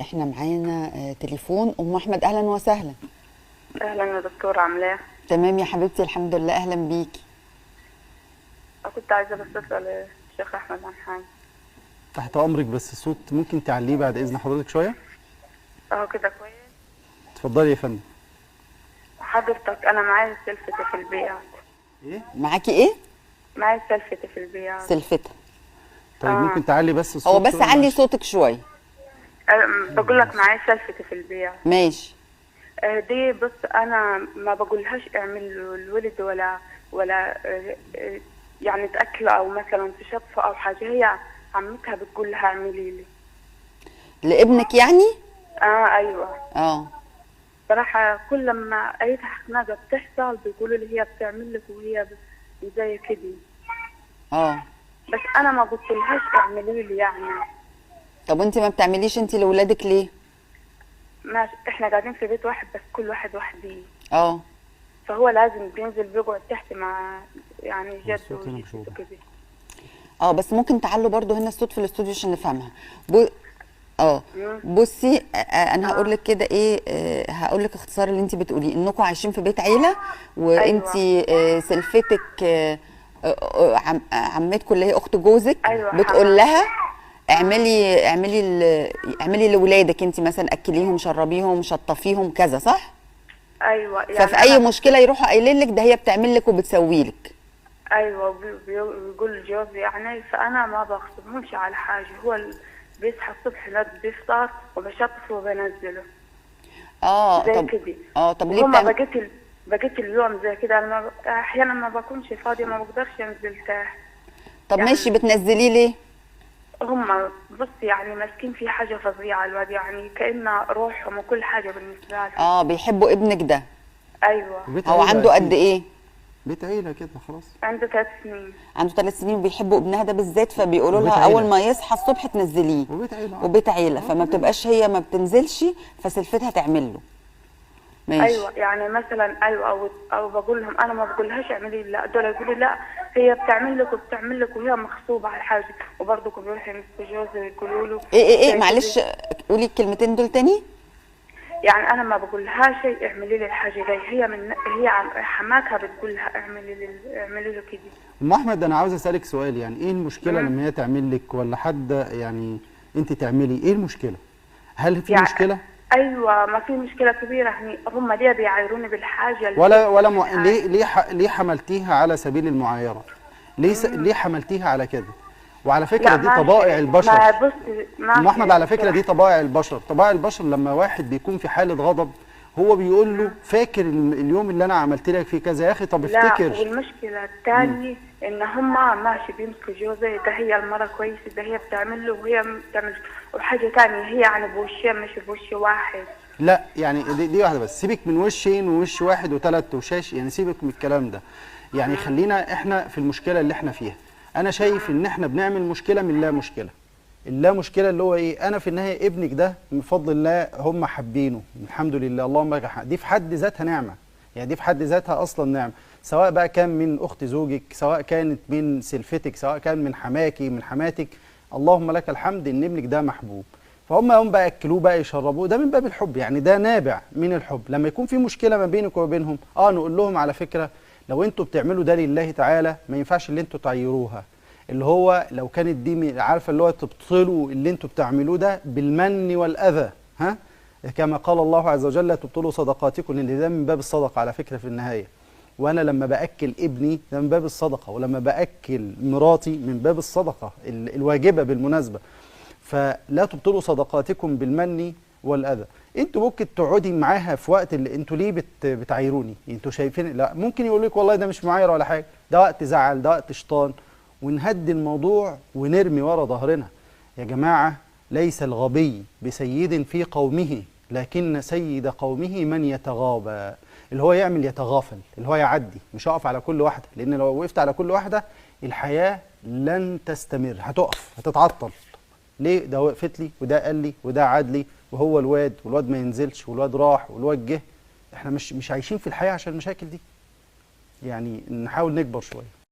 احنا معانا تليفون ام احمد. اهلا وسهلا. اهلا يا دكتور، عامله ايه؟ تمام يا حبيبتي، الحمد لله. اهلا بيكي. كنت عايزه بس اسال الشيخ احمد عن حاجه. تحت امرك، بس الصوت ممكن تعليه بعد اذن حضرتك شويه. اهو كده كويس. اتفضلي يا فندم. حضرتك انا معايا سلفتي في البيع. ايه معاكي ايه؟ معايا سلفتي في البيع. سلفتها. طيب ممكن تعلي بس الصوت هو بس شوية علي معلش؟ صوتك شويه. بقول لك معايا سلفتي في البيع. ماشي. دي بص، انا ما بقولهاش اعمل له الولد ولا يعني تاكله او مثلا تشطفه او حاجه. هي عمتها بتقول لها اعملي لي. لابنك يعني؟ ايوه. اه. صراحه كل لما اي حاجه بتحصل بيقولوا لي هي بتعمل لك وهي زي كده. اه. بس انا ما قلتلهاش اعملي لي يعني. طب وانت ما بتعمليش انت لاولادك ليه؟ ماشي، احنا قاعدين في بيت واحد بس كل واحد وحديه. اه. فهو لازم بينزل بيقعد تحت مع يعني جده الصوت هنا مش واضح. وكده. اه بس ممكن تعلوا برضو هنا الصوت في الاستوديو عشان نفهمها. بصي، انا هقول لك كده ايه. هقول لك اختصار اللي انت بتقوليه، انكم عايشين في بيت عيله وانت سلفتك عمتكم اللي هي اخت جوزك. أيوة بتقول لها اعملي لاولادك انت مثلا، اكليهم شربيهم شطفيهم كذا، صح؟ ايوه يعني ففي اي مشكله يروحوا قايلين لك ده هي بتعمل لك وبتسوي لك. ايوه بيقول جوزي يعني. فانا ما بغصبهمش على حاجه. هو بيصحى الصبح لا بيفطر وبشطفه وبنزله. زي طب كده. طب ليه هما بقيت اليوم زي كده. انا احيانا ما بكونش فاضيه، ما بقدرش انزل تحت. طب يعني ماشي، بتنزليه ليه؟ هم بص يعني ماسكين في حاجه فظيعه الواد، يعني كأن روحهم وكل حاجه بالنسبه لهم. بيحبوا ابنك ده. ايوه. بيت هو عيلة عنده أكيد. قد ايه؟ بيت عيله كده خلاص. عنده 3 سنين. عنده 3 سنين وبيحبوا ابنها ده بالذات، فبيقولوا وبيت لها عيلة. اول ما يصحى الصبح تنزليه. وبيت عيله. وبيت عيله، فما بتبقاش هي ما بتنزلش، فسلفتها تعمل له. ماشي. ايوه يعني مثلا ايوه او بقول لهم انا ما بقولهاش اعملي. لا دول يقولوا لا هي بتعمل لك وبتعمل لك وهي مغصوبه على حاجه. وبرضه بيروحوا يمسكوا جوزي ويقولوا له ايه معلش، قولي الكلمتين دول تاني. يعني انا ما بقولهاش اعملي لي الحاجه دي. هي حماتها بتقول لها اعملي له كده. ام احمد، انا عاوز اسالك سؤال، يعني ايه المشكله لما هي تعمل لك ولا حد يعني انت تعملي؟ ايه المشكله؟ هل في يعني مشكله؟ ايوه ما في مشكله كبيره. يعني هم ليه بيعايروني بالحاجه ليه حملتيها على سبيل المعايره؟ ليه حملتيها على كده؟ وعلى فكره لا دي طبائع البشر. ما بص ام احمد، على فكره دي طبائع البشر. طبائع البشر لما واحد بيكون في حاله غضب هو بيقول له فاكر اليوم اللي انا عملت لك فيه كذا يا اخي؟ طب افتكر. لا، والمشكله الثانيه ان هم ماشي بيمسكوا جوزي. ده هي المره كويسه، ده هي بتعمل له وهي بتعمل. وحاجه ثانيه هي يعني بوشين مش بوش واحد. لا يعني دي واحده بس. سيبك من وشين ووش واحد وثلاث وشاش، يعني سيبك من الكلام ده. يعني خلينا احنا في المشكله اللي احنا فيها. انا شايف ان احنا بنعمل مشكله من لا مشكله. اللا مشكله اللي هو ايه؟ انا في النهايه ابنك ده من فضل الله هم حابينه، الحمد لله، اللهم لك الحمد. دي في حد ذاتها نعمه، يعني دي في حد ذاتها اصلا نعمه، سواء بقى كان من اخت زوجك، سواء كانت من سلفتك، سواء كان من حماكي من حماتك. اللهم لك الحمد ان ابنك ده محبوب. فهم بقى ياكلوه بقى يشربوه، ده من باب الحب، يعني ده نابع من الحب. لما يكون في مشكله ما بينك وما بينهم نقول لهم على فكره لو انتوا بتعملوا ده لله تعالى ما ينفعش اللي انتوا تعيروها. اللي هو لو كانت دي عارفه اللي هو تبطلوا اللي انتوا بتعملوه ده بالمن والاذى، ها؟ كما قال الله عز وجل لا تبطلوا صدقاتكم، لان ده من باب الصدقه على فكره في النهايه. وانا لما باكل ابني ده من باب الصدقه، ولما باكل مراتي من باب الصدقه الواجبه بالمناسبه. فلا تبطلوا صدقاتكم بالمن والاذى. انتوا ممكن تقعدي معاها في وقت اللي انتوا ليه بتعايروني؟ انتوا شايفين؟ لا، ممكن يقول لك والله ده مش معايره ولا حاجه، ده وقت زعل، ده وقت شيطان، ونهدي الموضوع ونرمي ورا ظهرنا. يا جماعه، ليس الغبي بسيد في قومه، لكن سيد قومه من يتغابى. اللي هو يعمل يتغافل، اللي هو يعدي، مش هقف على كل واحده، لان لو وقفت على كل واحده الحياه لن تستمر، هتقف، هتتعطل. ليه؟ ده وقفت لي وده قال لي وده عاد لي وهو والواد ما ينزلش والواد راح والواد جه. احنا مش عايشين في الحياه عشان المشاكل دي. يعني نحاول نكبر شويه.